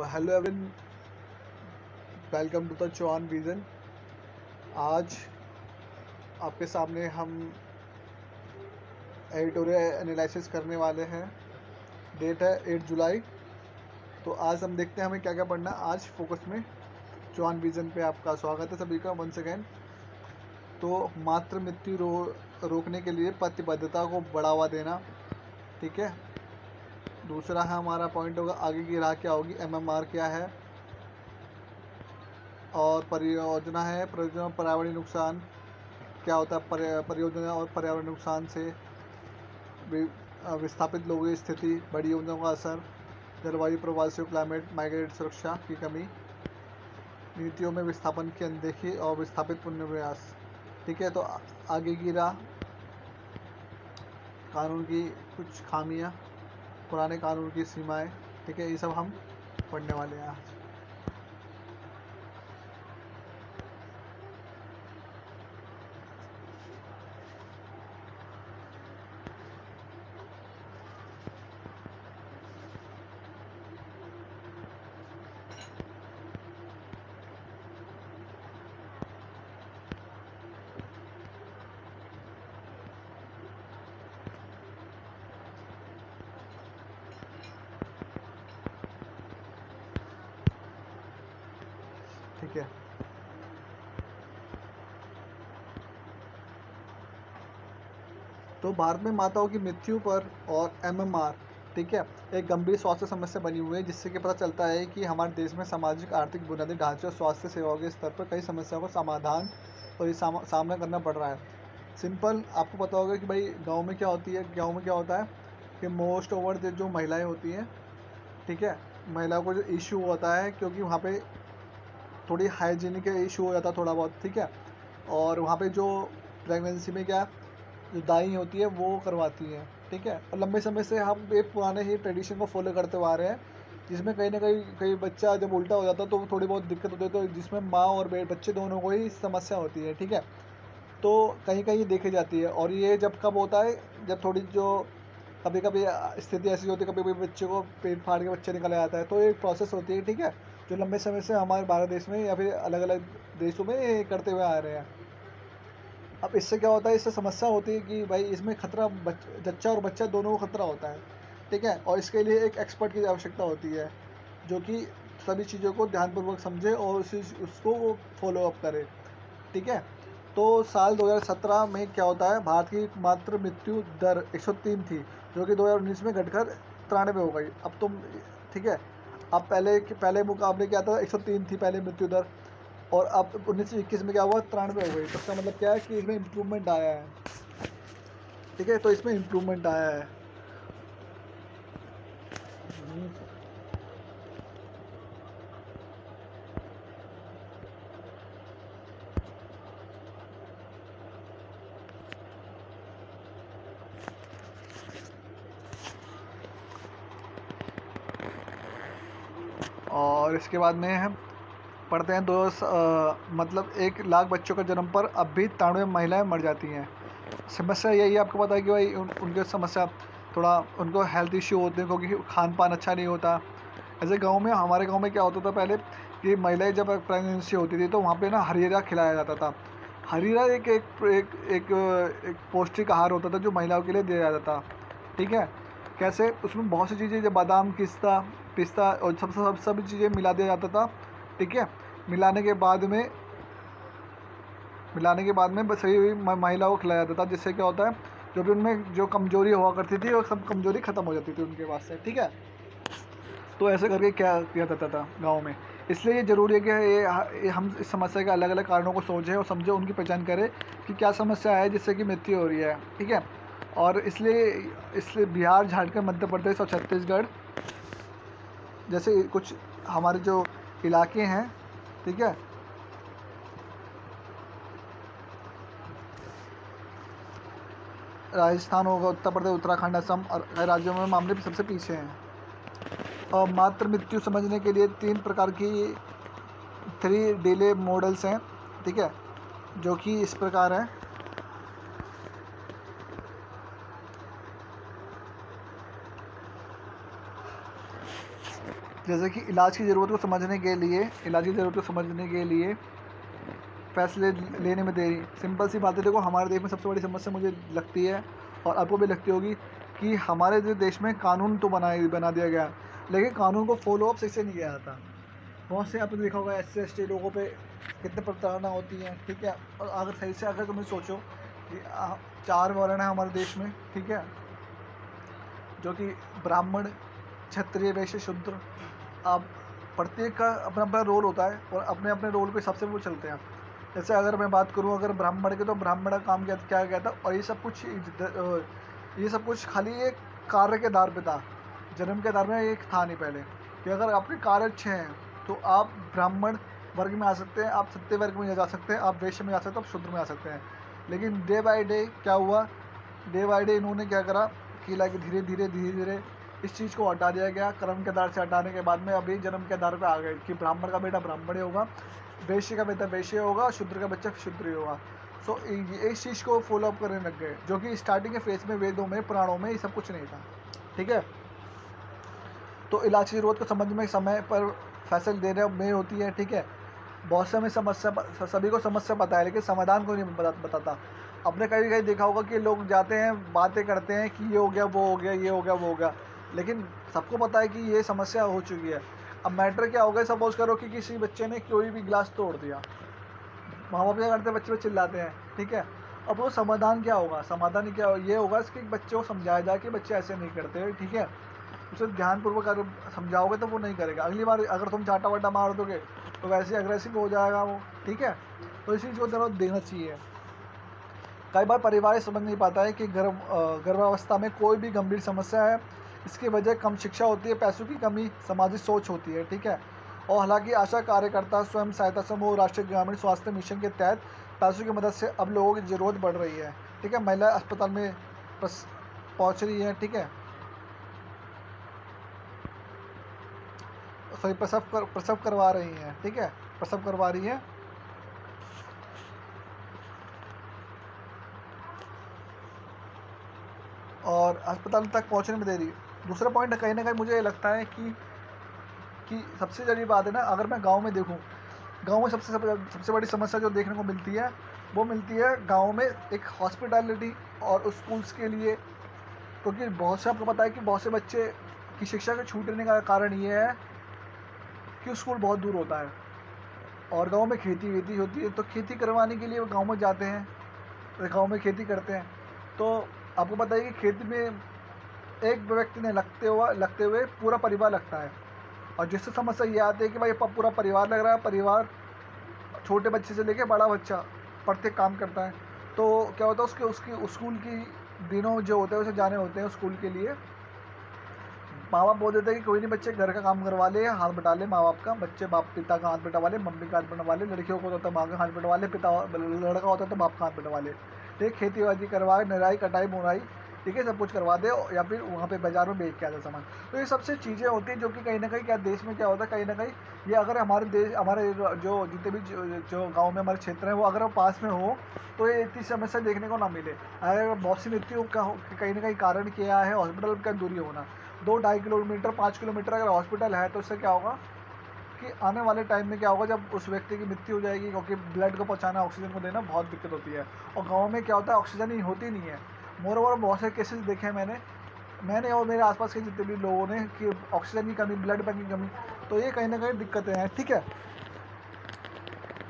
Hello everyone, welcome to the Chauhan vision. आज आपके सामने हम एडिटोरियल एनालिसिस करने वाले हैं। डेट है 8 जुलाई। तो आज हम देखते हैं हमें क्या क्या पढ़ना है आज फोकस में। चौहान विजन पे आपका स्वागत है सभी का वंस अगेन। तो मातृ मृत्यु रोकने के लिए प्रतिबद्धता को बढ़ावा देना, ठीक है। दूसरा है हमारा पॉइंट होगा आगे की राह क्या होगी, एमएमआर क्या है, और परियोजना है पर्यावरणीय नुकसान क्या होता है, परियोजना और पर्यावरण नुकसान से विस्थापित लोगों की स्थिति, बड़ी योजनाओं का असर, जलवायु प्रवासियों, क्लाइमेट माइग्रेट सुरक्षा की कमी, नीतियों में विस्थापन की अनदेखी और विस्थापित पुनर्वास, ठीक है। तो आगे की राह, कानून की कुछ खामियां, पुराने कानून की सीमाएं, ठीक है, ये सब हम पढ़ने वाले हैं आज। ठीक है, तो भारत में माताओं की मृत्यु पर और एमएमआर, ठीक है, एक गंभीर स्वास्थ्य समस्या बनी हुई है, जिससे कि पता चलता है कि हमारे देश में सामाजिक आर्थिक बुनियादी ढांचे और स्वास्थ्य सेवाओं के स्तर पर कई समस्याओं का समाधान और ये सामना करना पड़ रहा है। सिंपल आपको पता होगा कि भाई गाँव में क्या होती है, गाँव में क्या होता है कि मोस्ट ओवर जो महिलाएँ होती हैं, ठीक है, महिलाओं को जो इशू होता है क्योंकि वहाँ पे थोड़ी हाइजीनिक इशू हो जाता है थोड़ा बहुत, ठीक है। और वहाँ पे जो प्रेगनेंसी में क्या जो दाई होती है वो करवाती है, ठीक है। और लंबे समय से हम एक पुराने ही ट्रेडिशन को फॉलो करते हुए आ रहे हैं, जिसमें कहीं ना कहीं बच्चा जब उल्टा हो जाता है तो थोड़ी बहुत दिक्कत होती है, तो जिसमें माँ और बच्चे दोनों को ही समस्या होती है, ठीक है। तो कहीं कहीं देखी जाती है, और ये जब कब होता है, जब थोड़ी जो कभी कभी स्थिति ऐसी होती है, कभी कभी बच्चे को पेट फाड़ के बच्चे निकल आता है, तो एक प्रोसेस होती है, ठीक है, जो लंबे समय से हमारे भारत देश में या फिर अलग अलग देशों में ये करते हुए आ रहे हैं। अब इससे क्या होता है, इससे समस्या होती है कि भाई इसमें खतरा जच्चा और बच्चा दोनों को खतरा होता है, ठीक है। और इसके लिए एक एक्सपर्ट की आवश्यकता होती है, जो कि सभी चीज़ों को ध्यानपूर्वक समझे और उसको वो फॉलो अप करे, ठीक है। तो साल 2017 में क्या होता है, भारत की मातृ मृत्यु दर 103 थी, जो कि 2019 में घटकर 93 हो गई। अब तुम, ठीक है, अब पहले मुकाबले क्या था, 103 थी पहले मृत्यु दर, और अब 1921 में क्या हुआ, 93 हो गई। तो इसका मतलब क्या है कि इसमें इम्प्रूवमेंट आया है, ठीक है, तो इसमें इम्प्रूवमेंट आया है। और इसके बाद में हम पढ़ते हैं मतलब 1 लाख बच्चों का जन्म पर अब भी 93 महिलाएं मर जाती हैं। समस्या यही है, आपको पता है कि भाई उनके समस्या थोड़ा उनको हेल्थ इश्यू होते हैं, क्योंकि खान पान अच्छा नहीं होता। ऐसे गांव में, हमारे गांव में क्या होता था पहले कि महिलाएं जब प्रेगनेंसी होती थी तो वहाँ पे ना हरीरा खिलाया जाता था। हरीरा एक एक एक एक, एक पौष्टिक आहार होता था जो महिलाओं के लिए दिया जाता था, ठीक है। कैसे, उसमें बहुत सी चीज़ें, जब बादाम पिस्ता और सब चीज़ें मिला दिया जाता था, ठीक है। मिलाने के बाद में बस सही महिलाओं को खिलाया जाता था, जिससे क्या होता है, जो भी उनमें जो कमजोरी हुआ करती थी वो सब कमजोरी ख़त्म हो जाती थी उनके पास से, ठीक है। तो ऐसे करके क्या किया जाता था गाँव में। इसलिए ये ज़रूरी है कि ये हम इस समस्या के अलग अलग कारणों को सोचें और समझें, उनकी पहचान करें कि क्या समस्या है जिससे कि मृत्यु हो रही है, ठीक है। और इसलिए बिहार, झारखंड, मध्य प्रदेश और छत्तीसगढ़ जैसे कुछ हमारे जो इलाके हैं, ठीक है, राजस्थान होगा, उत्तर प्रदेश, उत्तराखंड, असम और राज्यों में मामले सबसे पीछे हैं। और मातृ मृत्यु समझने के लिए 3 प्रकार की 3 डिले मॉडल्स हैं, ठीक है, जो कि इस प्रकार हैं। जैसे कि इलाज की ज़रूरत को समझने के लिए फैसले लेने में देरी। सिंपल सी बात है, देखो हमारे देश में सबसे बड़ी समस्या मुझे लगती है और आपको भी लगती होगी कि हमारे जो देश में कानून तो बना दिया गया, लेकिन कानून को फॉलो अप सही से नहीं किया जाता। बहुत से आपने देखा होगा SC ST लोगों पे कितने प्रताड़ना होती है, ठीक है। और अगर सही से अगर तुम्हें सोचो कि 4 वर्ण है हमारे देश में, ठीक है, जो कि ब्राह्मण, क्षत्रिय, वैश्य, शूद्र। अब प्रत्येक का अपना अपना रोल होता है और अपने अपने रोल के हिसाब से वो चलते हैं। जैसे अगर मैं बात करूं अगर ब्राह्मण के, तो ब्राह्मण का काम क्या क्या था, और ये सब कुछ खाली एक कार्य के आधार पे था, जन्म के आधार में एक था नहीं पहले, कि अगर आपके कार्य अच्छे हैं तो आप ब्राह्मण वर्ग में आ सकते हैं, आप क्षत्रिय वर्ग में जा सकते हैं, आप वैश्य में जा सकते हैं, आप शूद्र में आ सकते हैं। लेकिन डे बाय डे क्या हुआ, डे बाय डे इन्होंने क्या करा कि लाइक धीरे धीरे इस चीज़ को हटा दिया गया। कर्म के आधार से हटाने के बाद में अभी जन्म के आधार पर आ गए कि ब्राह्मण का बेटा ब्राह्मण ही होगा, वैश्य का बेटा वैश्य होगा, शूद्र का बच्चा शूद्र ही होगा। सो इस चीज़ को फॉलो अप करने लग गए, जो कि स्टार्टिंग के फेज में वेदों में, पुराणों में ये सब कुछ नहीं था, ठीक है। तो इलाज की ज़रूरत को समझ में समय पर फैसले देने में होती है, ठीक है। बहुत से हमें समस्या, सभी को समस्या पता है, लेकिन समाधान को नहीं बताता। आपने कहीं कहीं देखा होगा कि लोग जाते हैं, बातें करते हैं कि ये हो गया, वो हो गया, ये हो गया, वो हो गया, लेकिन सबको पता है कि ये समस्या हो चुकी है। अब मैटर क्या हो गया, सपोज करो कि किसी बच्चे ने कोई भी गिलास तोड़ दिया, माँ बाप क्या करते हैं, बच्चे पे चिल्लाते हैं, ठीक है। अब वो समाधान क्या होगा, समाधान क्या ये होगा कि बच्चे को समझाया जाए कि बच्चे ऐसे नहीं करते, ठीक है। उसे ध्यानपूर्वक अगर समझाओगे तो वो नहीं करेगा। अगली बार अगर तुम चाटा वाटा मार दोगे तो वैसे अग्रेसिव हो जाएगा वो, ठीक है। तो इसी चीज़ को ज़रूर देना चाहिए। कई बार परिवार समझ नहीं पाता है कि गर्भावस्था में कोई भी गंभीर समस्या है, इसकी वजह कम शिक्षा होती है, पैसों की कमी, सामाजिक सोच होती है, ठीक है। और हालांकि आशा कार्यकर्ता, स्वयं सहायता समूह, राष्ट्रीय ग्रामीण स्वास्थ्य मिशन के तहत पैसों की मदद से अब लोगों की ज़रूरत बढ़ रही है, ठीक है। महिला अस्पताल में पहुँच रही है, ठीक है, सॉरी प्रसव करवा रही हैं, ठीक है, प्रसव करवा रही है। और अस्पताल तक पहुंचने में देरी। दूसरा पॉइंट कहीं ना कहीं मुझे लगता है कि सबसे जरूरी बात है ना, अगर मैं गांव में देखूं, गांव में सबसे बड़ी समस्या जो देखने को मिलती है, वो मिलती है गांव में एक हॉस्पिटैलिटी और स्कूल्स के लिए। क्योंकि बहुत से, आपको पता है कि बहुत से बच्चे की शिक्षा के छूटने का कारण ये है कि स्कूल बहुत दूर होता है और गांव में खेती वेती होती है, तो खेती करवाने के लिए वो गांव में जाते हैं, गांव में खेती करते हैं। तो आपको पता है कि खेती में एक व्यक्ति ने लगते हुए पूरा परिवार लगता है। और जिससे समस्या ये आती है कि भाई पूरा परिवार लग रहा है, परिवार छोटे बच्चे से लेकर बड़ा बच्चा प्रत्येक काम करता है। तो क्या होता है, उसकी स्कूल की दिनों जो होते हैं उसे जाने होते हैं स्कूल के लिए। माँ बाप बोल देते हैं कि कोई नहीं, बच्चे घर का काम करवा ले, हाथ बटा ले माँ बाप का, बच्चे पिता का हाथ बटवा ले, मम्मी का हाथ बटवा ले, लड़कियों को तो माँ का हाथ बटवा ले, लड़का होता है तो बाप का हाथ बटवा ले, ठीक। खेती बाड़ी करवाए, निराई कटाई बुनाई, ठीक है, सब कुछ करवा दे, या फिर वहाँ पे बाजार में बेच के आ जाए सामान। तो ये सबसे चीज़ें होती हैं जो कि कहीं ना कहीं क्या देश में क्या होता है, कहीं ना कहीं ये अगर हमारे जो जितने भी जो गाँव में हमारे क्षेत्र हैं वो अगर पास में हो तो ये इतनी समस्या देखने को ना मिले। अगर बहुत सी मृत्यु का कहीं ना कहीं कारण क्या है, हॉस्पिटल का दूरी होना। 2-2.5 किलोमीटर 5 किलोमीटर अगर हॉस्पिटल है तो इससे क्या होगा कि आने वाले टाइम में क्या होगा, जब उस व्यक्ति की मृत्यु हो जाएगी, क्योंकि ब्लड को पहुंचाना, ऑक्सीजन को देना बहुत दिक्कत होती है। और गांव में क्या होता है, ऑक्सीजन ही होती नहीं है। मोर बहुत से केसेस देखे हैं मैंने और मेरे आसपास के जितने भी लोगों ने कि ऑक्सीजन की कमी, ब्लड बैंक की कमी। तो ये कहीं ना कहीं दिक्कतें हैं, ठीक है।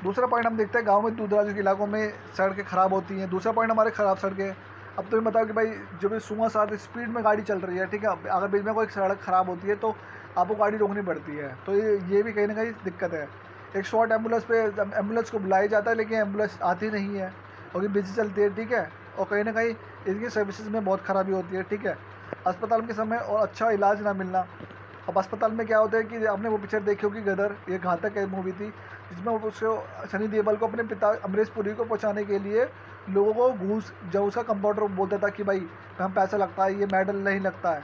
दूसरा पॉइंट हम देखते हैं, गाँव में दूर दराज के इलाकों में सड़कें ख़राब होती हैं। दूसरा पॉइंट हमारे ख़राब सड़कें। अब तुम्हें बताओ कि भाई जब भी सुबह साथ स्पीड में गाड़ी चल रही है, ठीक है, अगर बीच में कोई सड़क ख़राब होती है तो आपको गाड़ी रोकनी पड़ती है। तो ये भी कहीं ना कहीं दिक्कत है। एक शॉर्ट एम्बुलेंस को बुलाया जाता है, लेकिन एम्बुलेंस आती नहीं है क्योंकि बिजली चलती है, ठीक है। और कहीं ना कहीं इनकी सर्विसेज में बहुत ख़राबी होती है, ठीक है। अस्पताल के समय और अच्छा इलाज ना मिलना। अब अस्पताल में क्या होता है कि आपने वो पिक्चर देखी होगी गदर, ये घातक है मूवी थी, जिसमें उसको सनी देओल को अपने पिता अमरीश पुरी को पहुंचाने के लिए लोगों को घूस, जब उसका कंपाउंडर बोलता था कि भाई हम पैसा लगता है, ये मेडल नहीं लगता है,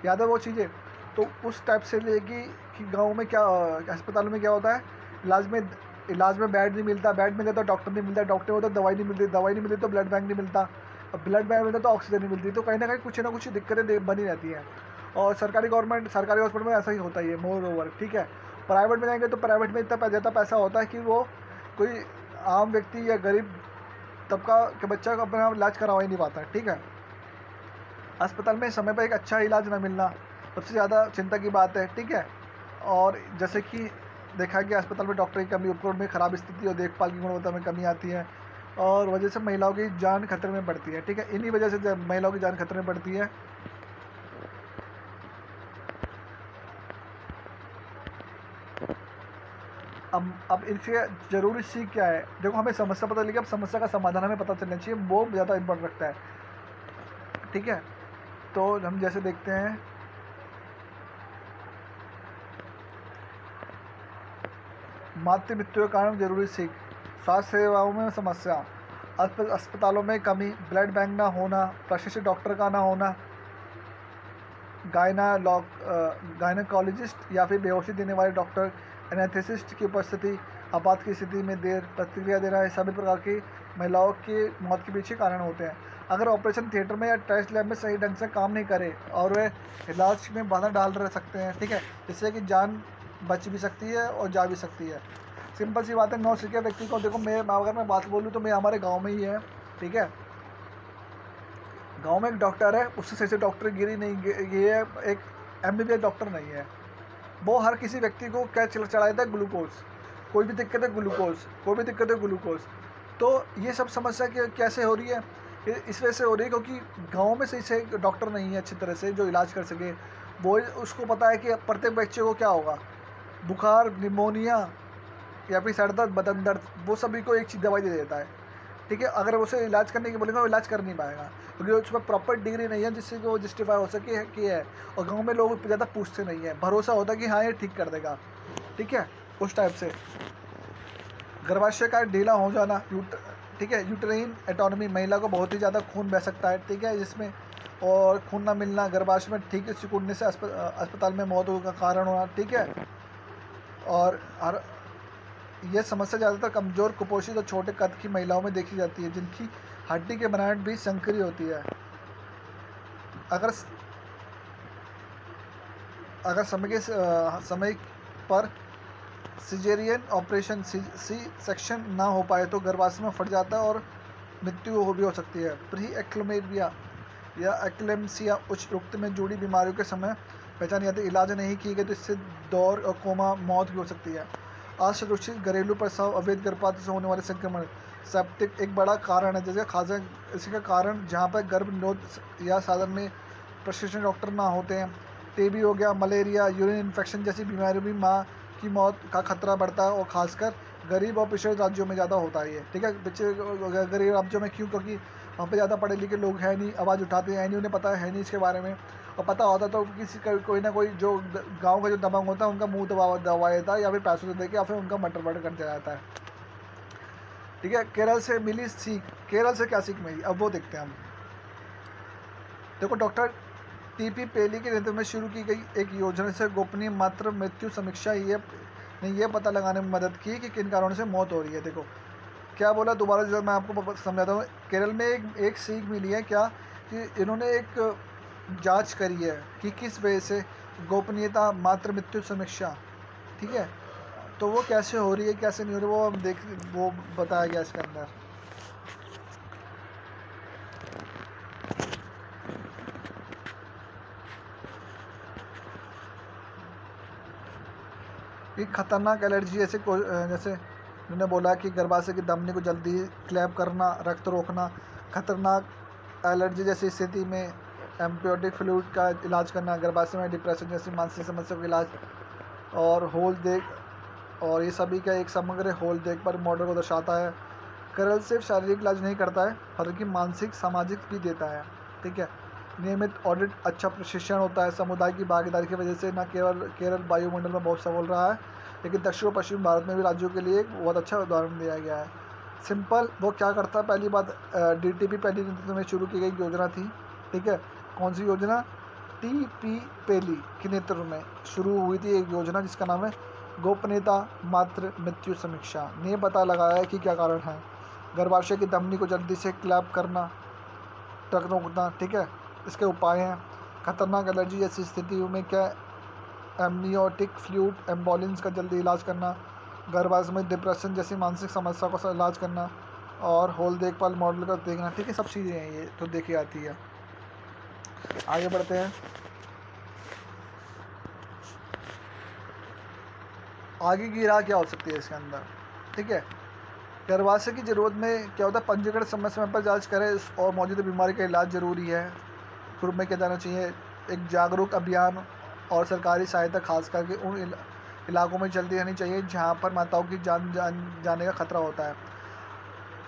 याद है वो चीज़ें। तो उस टाइप से लेके कि गाँव में क्या, अस्पताल में क्या होता है, इलाज में बेड नहीं मिलता, बेड मिलता तो डॉक्टर नहीं मिलता, डॉक्टर होता तो दवाई नहीं मिलती तो ब्लड बैंक नहीं मिलता, अब ब्लड बैंक मिलता तो ऑक्सीजन नहीं मिलती। तो कहीं ना कहीं कुछ ना कुछ दिक्कतें बनी रहती हैं। और सरकारी हॉस्पिटल में ऐसा ही होता ही है मोर ओवर, ठीक है। प्राइवेट में जाएंगे तो प्राइवेट में इतना ज़्यादा पैसा होता है कि वो कोई आम व्यक्ति या गरीब तबका के बच्चा को अपना इलाज करवा ही नहीं पाता, ठीक है। अस्पताल में समय पर एक अच्छा इलाज न मिलना सबसे ज़्यादा चिंता की बात है, ठीक है। और जैसे कि देखा गया अस्पताल में डॉक्टर की कमी, उपकरण में खराब स्थिति और देखभाल की गुणवत्ता में कमी आती है और वजह से महिलाओं की जान खतरे में पड़ती है, ठीक है। इन्हीं वजह से महिलाओं की जान खतरे में पड़ती है। अब इससे ज़रूरी सीख क्या है? देखो, हमें समस्या पता लगी, अब समस्या का समाधान हमें पता चलना चाहिए, वो ज़्यादा इम्पोर्टेंट रखता है, ठीक है। तो हम जैसे देखते हैं मातृ मृत्यु के कारण जरूरी सीख, स्वास्थ्य सेवाओं में समस्या, अस्पतालों में कमी, ब्लड बैंक ना होना, प्रशिक्षित डॉक्टर का ना होना, गायनाकोलॉजिस्ट या फिर बेहोशी देने वाले डॉक्टर, एनेस्थेसिस्ट की उपस्थिति, आपात की स्थिति में देर प्रतिक्रिया देना, ये सभी प्रकार की महिलाओं की मौत के पीछे कारण होते हैं। अगर ऑपरेशन थिएटर में या टेस्ट लैब में सही ढंग से काम नहीं करे और वे इलाज में बाधा डाल रह सकते हैं, ठीक है, जिससे कि जान बच भी सकती है और जा भी सकती है। सिंपल सी बात है, नौसिखिया व्यक्ति को, देखो अगर मैं बात बोलूँ तो मैं हमारे गाँव में ही है, ठीक है। गांव में एक डॉक्टर है, उससे सही से डॉक्टर गिरी नहीं, ये एक MBBS डॉक्टर नहीं है। वो हर किसी व्यक्ति को क्या चढ़ा देता है, ग्लूकोज, कोई भी दिक्कत है ग्लूकोज। तो ये सब समस्या कैसे हो रही है? इस वजह से हो रही है क्योंकि गांव में सही से डॉक्टर नहीं है अच्छी तरह से जो इलाज कर सके। वो उसको पता है कि प्रत्येक बच्चे को क्या होगा, बुखार, निमोनिया या फिर सर दर्द, बदन दर्द, वो सभी को एक चीज़ दवाई दे देता है, ठीक है। अगर उसे इलाज करने की बोलेंगे वो इलाज कर नहीं पाएगा क्योंकि उसमें प्रॉपर डिग्री नहीं है जिससे कि वो जस्टिफाई हो सके कि है। और गांव में लोग ज़्यादा पूछते नहीं है, भरोसा होता है कि हाँ ये ठीक कर देगा, ठीक है। उस टाइप से गर्भाशय का ढीला हो जाना, ठीक है, यूट्राइन एटोनमी, महिला को बहुत ही ज़्यादा खून बह सकता है, ठीक है, जिसमें और खून ना मिलना, गर्भाशय में ठीक सिकुड़ने से अस्पताल में मौत का कारण होना, ठीक है। और यह समस्या ज़्यादातर कमज़ोर, कुपोषित और छोटे कद की महिलाओं में देखी जाती है जिनकी हड्डी की बनावट भी संकरी होती है। अगर समय पर सिजेरियन ऑपरेशन सी सेक्शन ना हो पाए तो गर्भाशय में फट जाता है और मृत्यु भी हो सकती है। प्री एक्लेमेरिया या एक्लेम्सिया उच्च रक्त में जुड़ी बीमारियों के समय पहचान या इलाज नहीं की गई तो इससे दौर और कोमा मौत भी हो सकती है। असुरक्षित घरेलू प्रसव, अवैध गर्भपात से होने वाले संक्रमण, सेप्टिक एक बड़ा कारण है, जैसे खासा इसका कारण जहाँ पर गर्भ निरोध या साधन में प्रशिक्षण डॉक्टर ना होते हैं। टीबी हो गया, मलेरिया, यूरिन इन्फेक्शन जैसी बीमारियों में माँ की मौत का खतरा बढ़ता है और खासकर गरीब और पिछड़े राज्यों में ज़्यादा होता है ये, ठीक है। गरीब राज्यों में क्यों? क्योंकि वहाँ पे ज़्यादा पढ़े लिखे लोग हैं नहीं, आवाज़ उठाते हैं नहीं, उन्हें पता है नहीं इसके बारे में, और पता होता तो कोई ना कोई जो गांव का जो दबंग होता है उनका मुंह दबा देता है या फिर पैसों से देके या फिर उनका मटर कर दिया जाता है, ठीक है। केरल से मिली सीख, केरल से क्या सीख मिली अब वो देखते हैं हम। देखो, डॉक्टर TP पेली के नेतृत्व में शुरू की गई एक योजना से गोपनीय मातृ मृत्यु समीक्षा ने यह पता लगाने में मदद की कि किन कारणों से मौत हो रही है। देखो क्या बोला, दोबारा जब मैं आपको समझाता हूँ। केरल में एक सीख मिली है क्या कि इन्होंने एक जांच करी है कि किस वजह से गोपनीयता मातृ मृत्यु समीक्षा, ठीक है, तो वो कैसे हो रही है कैसे नहीं हो रही वो बताया गया इसके अंदर। एक खतरनाक एलर्जी जैसे उन्होंने बोला कि गर्भाशय की धमनी को जल्दी क्लैप करना, रक्त रोकना, खतरनाक एलर्जी जैसी स्थिति में एम्नियोटिक फ्लूइड का इलाज करना, गर्भाशय में डिप्रेशन जैसी मानसिक समस्या का इलाज, और ये सभी का एक समग्र होल देख पर मॉडल को दर्शाता है। केरल सिर्फ शारीरिक इलाज नहीं करता है बल्कि मानसिक सामाजिक भी देता है, ठीक है। नियमित ऑडिट, अच्छा प्रशिक्षण होता है, समुदाय की भागीदारी की वजह से न केवल केरल वायुमंडल में बहुत सफल रहा है लेकिन दक्षिण और पश्चिम भारत में भी राज्यों के लिए एक बहुत अच्छा उदाहरण दिया गया है। सिंपल वो क्या करता है, पहली बात DTP पहली नेतृत्व में शुरू की गई योजना थी, ठीक है। कौन सी योजना? TP पेली के नेतृत्व में शुरू हुई थी एक योजना जिसका नाम है गोपनीयता मातृ मृत्यु समीक्षा ने पता लगाया है कि क्या कारण है। गर्भाशय की धमनी को जल्दी से क्लैप करना, टक रोकना, ठीक है, इसके उपाय हैं। खतरनाक एलर्जी जैसी स्थितियों में क्या एमनियोटिक फ्लूइड एम्बुलेंस का जल्दी इलाज करना, गर्भावस्था में डिप्रेशन जैसी मानसिक समस्या का इलाज करना और होल देखभाल मॉडल का देखना। ठीक है, सब चीज़ें हैं ये तो देखी आती है। आगे बढ़ते हैं। आगे की राह क्या हो सकती है इसके अंदर। ठीक है, गर्भाशय की ज़रूरत में क्या होता है, पंजीकरण समय समय पर जांच करें और मौजूदा बीमारी का इलाज ज़रूरी है। ग्रुप में क्या जाना चाहिए, एक जागरूक अभियान और सरकारी सहायता खास करके उन इलाकों में चलती रहनी चाहिए जहां पर माताओं की जान जाने का खतरा होता है।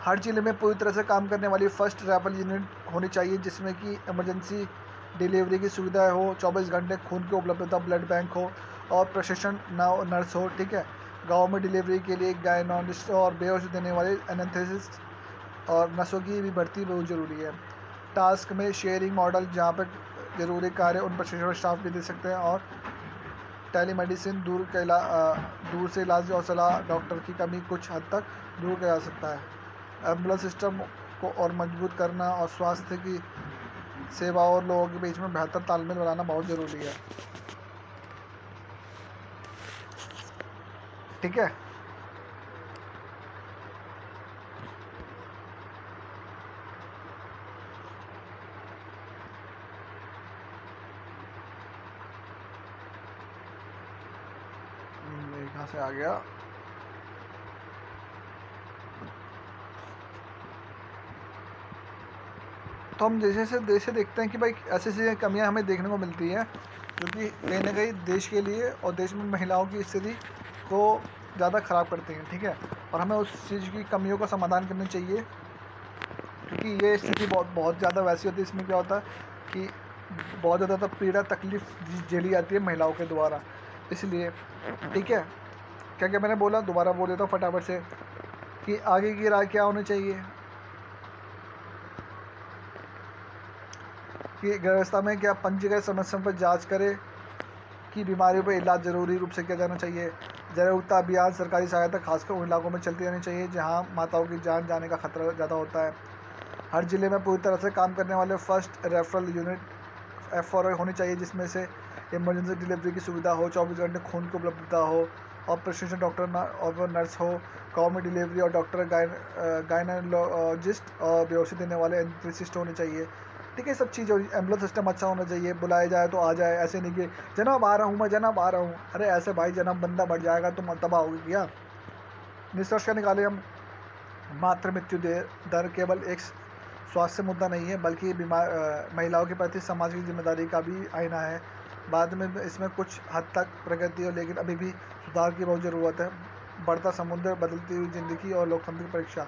हर जिले में पूरी तरह से काम करने वाली फर्स्ट रेफरल यूनिट होनी चाहिए जिसमें कि इमरजेंसी डिलीवरी की सुविधा हो, 24 घंटे खून की उपलब्धता, ब्लड बैंक हो और प्रशिक्षण नर्स हो। ठीक है, गाँव में डिलीवरी के लिए गायनोलॉजिस्ट और बेहोश देने वाले एनेस्थेसिस्ट और नर्सों की भी भर्ती बहुत ज़रूरी है। टास्क में शेयरिंग मॉडल जहाँ पर ज़रूरी कार्य उन प्रशिक्षण स्टाफ भी दे सकते हैं और टेलीमेडिसिन दूर से इलाज और सलाह डॉक्टर की कमी कुछ हद तक दूर किया जा सकता है। एम्बुलेंस सिस्टम को और मजबूत करना और स्वास्थ्य की सेवा और लोगों के बीच में बेहतर तालमेल बनाना बहुत ज़रूरी है। ठीक है, कहाँ से आ गया। तो हम जैसे देखते हैं कि भाई ऐसी ऐसी कमियां हमें देखने को मिलती हैं जो कि कहीं ना कहीं देश के लिए और देश में महिलाओं की स्थिति को ज़्यादा ख़राब करती हैं। ठीक है, और हमें उस चीज़ की कमियों का समाधान करना चाहिए क्योंकि ये स्थिति बहुत ज़्यादा वैसी होती है। इसमें क्या होता है कि बहुत ज़्यादा पीड़ा तकलीफ झेली जाती है महिलाओं के द्वारा, इसलिए। ठीक है, क्या क्या मैंने बोला, दोबारा बोल देता हूँ फटाफट से कि आगे की राय क्या होनी चाहिए कि गर्भावस्था में क्या पंजीकृत समस्याओं पर जांच करें कि बीमारियों पर इलाज ज़रूरी रूप से किया जाना चाहिए। जागरूकता अभियान सरकारी सहायता खासकर उन इलाकों में चलती रहनी चाहिए जहां माताओं की जान जाने का खतरा ज़्यादा होता है। हर जिले में पूरी तरह से काम करने वाले फर्स्ट रेफरल यूनिट FRO होनी चाहिए जिसमें से इमरजेंसी डिलीवरी की सुविधा हो, 24 घंटे खून की उपलब्धता हो और प्रशिक्षण डॉक्टर और नर्स हो। गाँव में डिलीवरी और डॉक्टर गायनोलॉजिस्ट और बेहोशी देने वाले एनेस्थेसिस्ट होने चाहिए। ठीक है, सब चीज़। एम्बुलेंस सिस्टम अच्छा होना चाहिए, बुलाया जाए तो आ जाए, ऐसे नहीं कि जनाब आ रहा हूँ मैं, जनाब आ रहा हूँ। अरे ऐसे भाई जनाब बंदा बढ़ जाएगा तुम तबाह होगी क्या। निष्कर्ष क्या निकाले हम, मातृ मृत्यु दर केवल एक स्वास्थ्य मुद्दा नहीं है बल्कि महिलाओं के प्रति समाज की जिम्मेदारी का भी आईना है। बाद में इसमें कुछ हद तक प्रगति हो लेकिन अभी भी सुधार की बहुत ज़रूरत है। बढ़ता समुद्र, बदलती हुई जिंदगी और लोकतंत्र की परीक्षा।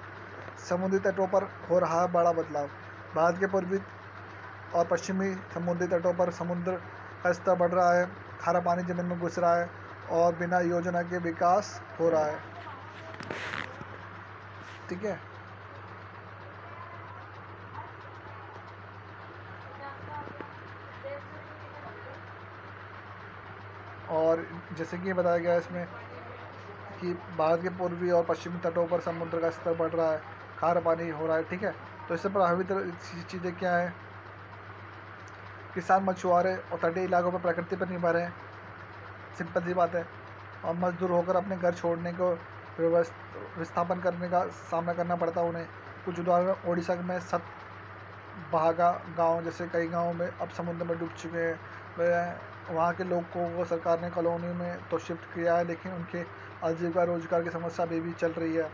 समुद्री तटों पर हो रहा है बड़ा बदलाव। भारत के पूर्वी और पश्चिमी समुद्री तटों पर समुद्र का स्तर बढ़ रहा है, खारा पानी जमीन में घुस रहा है और बिना योजना के विकास हो रहा है। ठीक है, और जैसे कि बताया गया इसमें कि भारत के पूर्वी और पश्चिमी तटों पर समुद्र का स्तर बढ़ रहा है, खारा पानी हो रहा है। ठीक है, तो इससे प्रभावित चीज़ें क्या है, किसान, मछुआरे और तटीय इलाकों पर प्रकृति पर निर्भर है, सिंपल सी बात है, और मजदूर होकर अपने घर छोड़ने को विस्थापन करने का सामना करना पड़ता है उन्हें। कुछ उदाहरण, उड़ीसा में सतभागा गांव जैसे कई गांव में अब समुद्र में डूब चुके हैं। वहाँ के लोगों को सरकार ने कॉलोनी में तो शिफ्ट किया है लेकिन उनके आजीविका रोजगार की समस्या अभी भी चल रही है।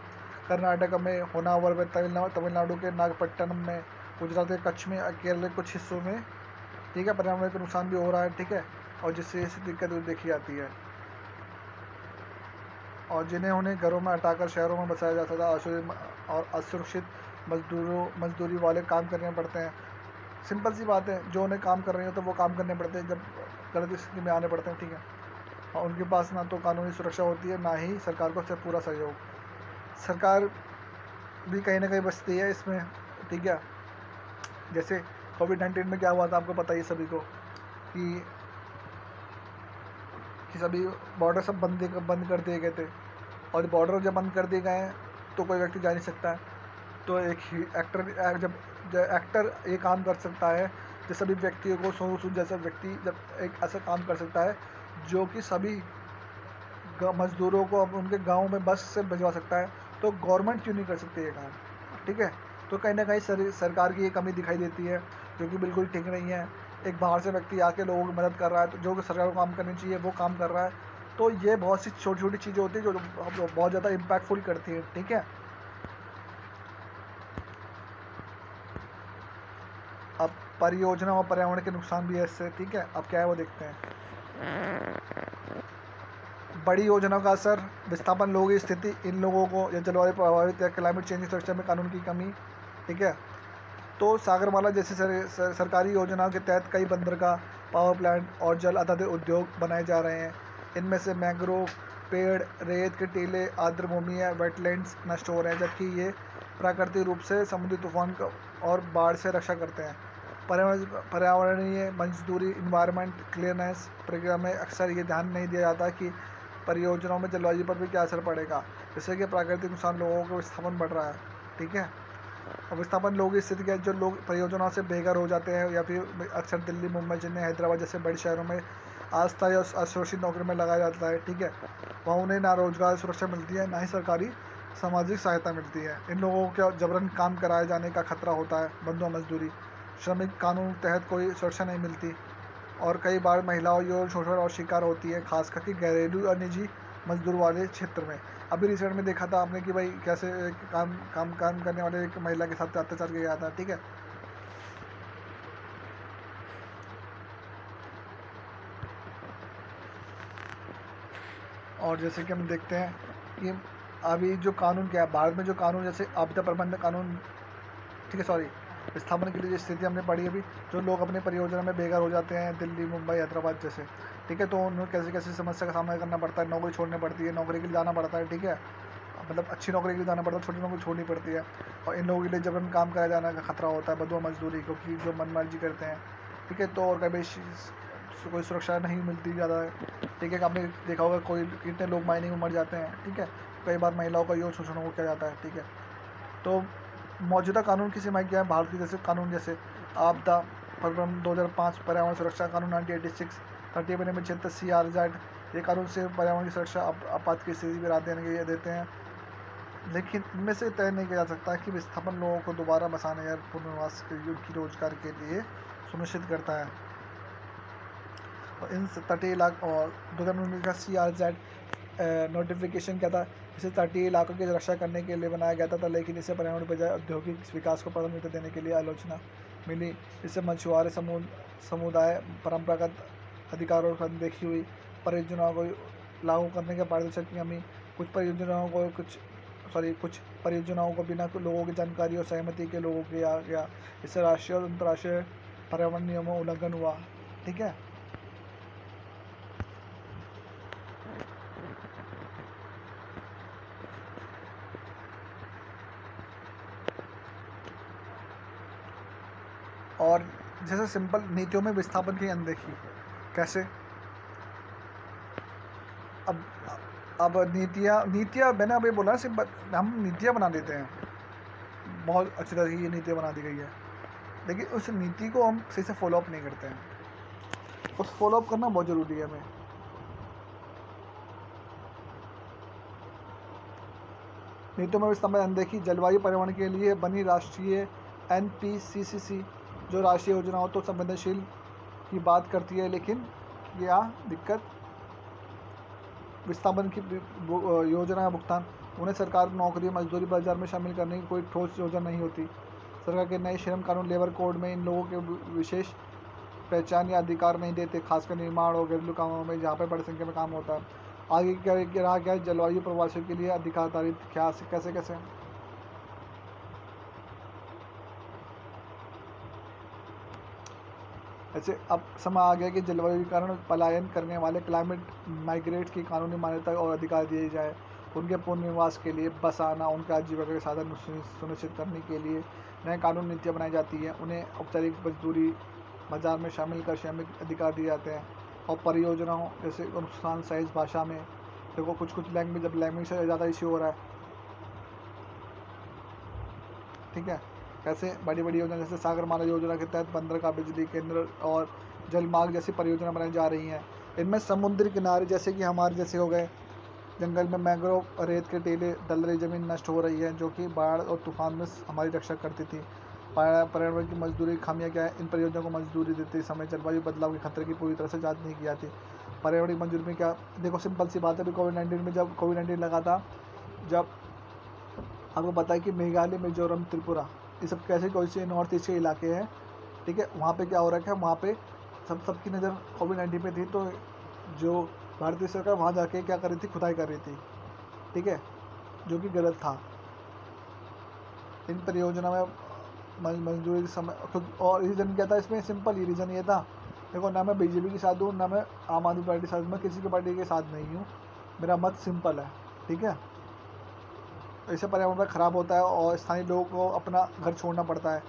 कर्नाटक में होनावर में, तमिलनाडु के नागपट्टनम में, गुजरात के कच्छ में, केरल के कुछ हिस्सों में, ठीक है, पर्यावरण का नुकसान भी हो रहा है। ठीक है, और जिससे इस दिक्कत देखी जाती है और जिन्हें उन्हें घरों में हटाकर शहरों में बसाया जाता था और असुरक्षित मजदूरी वाले काम करने पड़ते हैं। सिंपल सी बात है, जो उन्हें काम कर रहे हो तो वो काम करने पड़ते हैं जब गलत स्थिति में आने पड़ते हैं। ठीक है, और उनके पास ना तो कानूनी सुरक्षा होती है ना ही सरकार को उससे पूरा सहयोग। सरकार भी कहीं ना कहीं बचती है इसमें। ठीक है, जैसे कोविड-19 में क्या हुआ था आपको पता ही सभी को कि सभी बॉर्डर सब बंद कर दिए गए थे और बॉर्डर जब बंद कर दिए गए हैं तो कोई व्यक्ति जा नहीं सकता है। तो एक ही एक्टर जब एक्टर ये काम कर सकता है जो सभी व्यक्तियों को सोनू सूद जैसा व्यक्ति जब एक ऐसा काम कर सकता है जो कि सभी मजदूरों को अब उनके गाँव में बस से भिजवा सकता है, तो गवर्नमेंट क्यों नहीं कर सकती ये काम? ठीक है, तो कहीं ना कहीं सरकार की ये कमी दिखाई देती है, जो कि बिल्कुल ठीक नहीं है। एक बाहर से व्यक्ति आके लोगों की मदद कर रहा है, तो जो कि सरकार को काम करनी चाहिए वो काम कर रहा है। तो ये बहुत सी छोटी छोटी चीज़ें होती हैं जो बहुत ज़्यादा इम्पैक्टफुल करती हैं। ठीक है, अब परियोजना और पर्यावरण के नुकसान भी है इससे। ठीक है, अब क्या है वो देखते हैं। बड़ी योजनाओं का असर, विस्थापन लोगों की स्थिति, इन लोगों को या जलवायु प्रभावित या क्लाइमेट चेंज की सुरक्षा में कानून की कमी। ठीक है, तो सागरमाला जैसी सरकारी योजनाओं के तहत कई बंदरगाह, पावर प्लांट और जल आधारित उद्योग बनाए जा रहे हैं। इनमें से मैंग्रोव पेड़, रेत के टीले, आर्द्र भूमि या वेटलैंड्स नष्ट हो रहे हैं, जबकि ये प्राकृतिक रूप से समुद्री तूफान और बाढ़ से रक्षा करते हैं। पर्यावरणीय मंजूरी, इन्वायरमेंट क्लियरनेस प्रक्रिया में अक्सर ये ध्यान नहीं दिया जाता कि परियोजनाओं में जलवायु पर भी क्या असर पड़ेगा, जैसे कि प्राकृतिक नुकसान, लोगों का विस्थापन बढ़ रहा है। ठीक है, और विस्थापन लोगों की स्थिति है, जो लोग परियोजनाओं से बेघर हो जाते हैं या फिर अक्सर दिल्ली, मुंबई, चेन्नई, हैदराबाद जैसे बड़े शहरों में अस्थायी और असुरक्षित नौकरी में लगाया जाता है। ठीक है, वहाँ उन्हें ना रोजगार सुरक्षा मिलती है, ना ही सरकारी सामाजिक सहायता मिलती है। इन लोगों को जबरन काम कराए जाने का खतरा होता है, बंधुआ मजदूरी, श्रमिक कानून के तहत कोई सुरक्षा नहीं मिलती, और कई बार महिलाओं यौन शोषण और शिकार होती है, खास करके घरेलू और निजी मजदूर वाले क्षेत्र में। अभी रिसेंट में देखा था आपने कि भाई कैसे काम करने वाले एक महिला के साथ अत्याचार किया गया था। ठीक है, और जैसे कि हम देखते हैं कि अभी जो कानून क्या है भारत में, जो कानून जैसे आपदा प्रबंधन कानून, ठीक है सॉरी, विस्थापन के लिए जो स्थिति हमने पढ़ी अभी, जो लोग अपनी परियोजना में बेघर हो जाते हैं दिल्ली, मुंबई, हैदराबाद जैसे। ठीक है, तो उन्हें कैसे कैसे समस्या का सामना करना पड़ता है, नौकरी छोड़नी पड़ती है, नौकरी के लिए जाना पड़ता है। ठीक है, मतलब अच्छी नौकरी के लिए जाना पड़ता है, छोटी नौकरी छोड़नी पड़ती है, और इन लोगों के लिए जबरन काम कराया जाने का खतरा होता है, बंधुआ मजदूरी, क्योंकि जो मनमर्जी करते हैं। ठीक है, तो और कभी कोई सुरक्षा नहीं मिलती ज़्यादा। ठीक है, आपने देखा होगा कोई कितने लोग माइनिंग में मर जाते हैं। ठीक है, कई बार महिलाओं का यौन शोषण हो किया जाता है। ठीक है, तो मौजूदा कानून की सीमाएँ क्या है भारत की, जैसे कानून जैसे आपदा प्रबंधन 2005, पर्यावरण सुरक्षा कानून 1986, 30 में 76 CRZ, ये कानून से पर्यावरण की सुरक्षा आपात की स्थिति में राहत देने के लिए देते हैं। लेकिन इनमें से तय नहीं किया जा सकता कि विस्थापन लोगों को दोबारा बसाने या पुनर्वास की रोजगार के लिए सुनिश्चित करता है। और इन तटीय इलाकों और 2019 का CRZ नोटिफिकेशन क्या था, इसे तटीय इलाकों की रक्षा करने के लिए बनाया गया था, लेकिन इसे पर्यावरण बजाय औद्योगिक विकास को प्राथमिकता देने के लिए आलोचना मिली। इससे मछुआरे समुदाय परंपरागत अधिकारों की अनदेखी हुई, परियोजनाओं को लागू करने के पारदर्शिता की कमी, कुछ परियोजनाओं को बिना लोगों की जानकारी और सहमति के लोगों के आ गया। इससे राष्ट्रीय और अंतर्राष्ट्रीय पर्यावरण नियमों का उल्लंघन हुआ। ठीक है, और जैसे सिंपल नीतियों में विस्थापन की अनदेखी कैसे। अब नीतियाँ मैंने अभी बोला सिर्फ हम नीतियाँ बना देते हैं, बहुत अच्छी तरह से ये नीतियाँ बना दी गई है, लेकिन उस नीति को हम सही से फॉलोअप नहीं करते हैं। उस फॉलोअप करना बहुत ज़रूरी है हमें। नीतियों में विस्थापन अनदेखी, जलवायु पर्यावरण के लिए बनी राष्ट्रीय NPCC जो राष्ट्रीय योजनाओं तो संवेदनशील की बात करती है, लेकिन क्या दिक्कत विस्थापन की योजना का भुगतान, उन्हें सरकार नौकरी मजदूरी बाजार में शामिल करने की कोई ठोस योजना नहीं होती। सरकार के नए श्रम कानून लेबर कोड में इन लोगों के विशेष पहचान या अधिकार नहीं देते, खासकर निर्माण और घरेलू कामों में जहाँ पर बड़ी संख्या में काम होता है। आगे क्या रहा क्या जलवायु प्रवासियों के लिए अधिकारित क्या कैसे ऐसे अब समय आ गया कि जलवायु के कारण पलायन करने वाले क्लाइमेट माइग्रेट की कानूनी मान्यता और अधिकार दिए जाए, उनके पुनर्वास के लिए बसाना, उनके आजीविका के साधन सुनिश्चित करने के लिए नए कानून नीतियाँ बनाई जाती हैं। उन्हें औपचारिक मजदूरी बाजार में शामिल कर श्रमिक अधिकार दिए जाते हैं। और परियोजनाओं जैसे नुकसान सहित भाषा में देखो कुछ लैंग्वेज से ज़्यादा इश्यू हो रहा है। ठीक है, कैसे बड़ी बड़ी योजना जैसे सागरमाला योजना के तहत 15 का बिजली केंद्र और जलमार्ग जैसी परियोजना बनाई जा रही हैं। इनमें समुद्री किनारे जैसे कि हमारे जैसे हो गए जंगल में मैंग्रोव रेत के टीले डल रही जमीन नष्ट हो रही है जो कि बाढ़ और तूफान में हमारी रक्षा करती थी। पर्यावरण की मजदूरी खामियां क्या है, इन परियोजनाओं को मंजूरी देते समय जलवायु बदलाव के खतरे की पूरी तरह से जांच नहीं की जाती। पर्यावरण की मंजूरी में क्या, देखो सिंपल सी बात है, कोविड-19 में जब कोविड-19 लगा था, जब आपको पता है कि मेघालय, मिजोरम, त्रिपुरा ये सब कैसे कोई से नॉर्थ ईस्ट के इलाके हैं, ठीक है, वहाँ पे क्या हो रखा है, वहाँ पे सबकी नज़र कोविड-19 पे थी, तो जो भारतीय सरकार वहाँ जाके क्या कर रही थी, खुदाई कर रही थी, ठीक है, जो कि गलत था। इन परियोजना में मजदूरी के समय और रीज़न क्या था इसमें, सिंपल ही रीज़न ये था, देखो ना मैं बीजेपी के साथ हूँ ना मैं आम आदमी पार्टी के साथ, मैं किसी की पार्टी के साथ नहीं हूँ, मेरा मत सिंपल है, ठीक है। इससे पर्यावरण ख़राब होता है और स्थानीय लोगों को अपना घर छोड़ना पड़ता है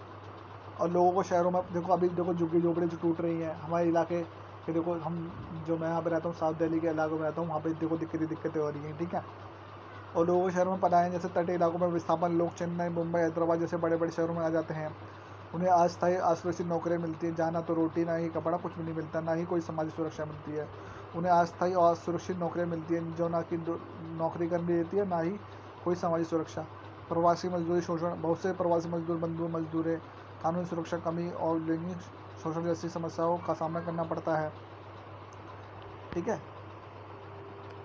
और लोगों को शहरों में, देखो अभी देखो झुग्गी झोपड़ी जो टूट रही हैं हमारे इलाके के, देखो हम जो मैं यहाँ पे रहता हूँ साउथ दिल्ली के इलाकों में रहता हूँ, वहाँ पे देखो दिक्कतें हो रही हैं, ठीक है। और लोगों को शहरों में पलायन, जैसे तटीय इलाकों में विस्थापन, लोग चेन्नई, मुंबई, हैदराबाद जैसे बड़े बड़े शहरों में आ जाते हैं। उन्हें अस्थायी असुरक्षित नौकरियाँ मिलती हैं, जहाँ ना तो रोटी ना ही कपड़ा, कुछ भी नहीं मिलता, ना ही कोई समाजिक सुरक्षा मिलती है। उन्हें अस्थायी और असुरक्षित नौकरियाँ मिलती हैं जो ना कि नौकरी करनी देती है, ना ही कोई सामाजिक सुरक्षा। प्रवासी मजदूरी शोषण, बहुत से प्रवासी मजदूर बंधु मजदूरें कानूनी सुरक्षा कमी और लैंगिक शोषण जैसी समस्याओं का सामना करना पड़ता है, ठीक है।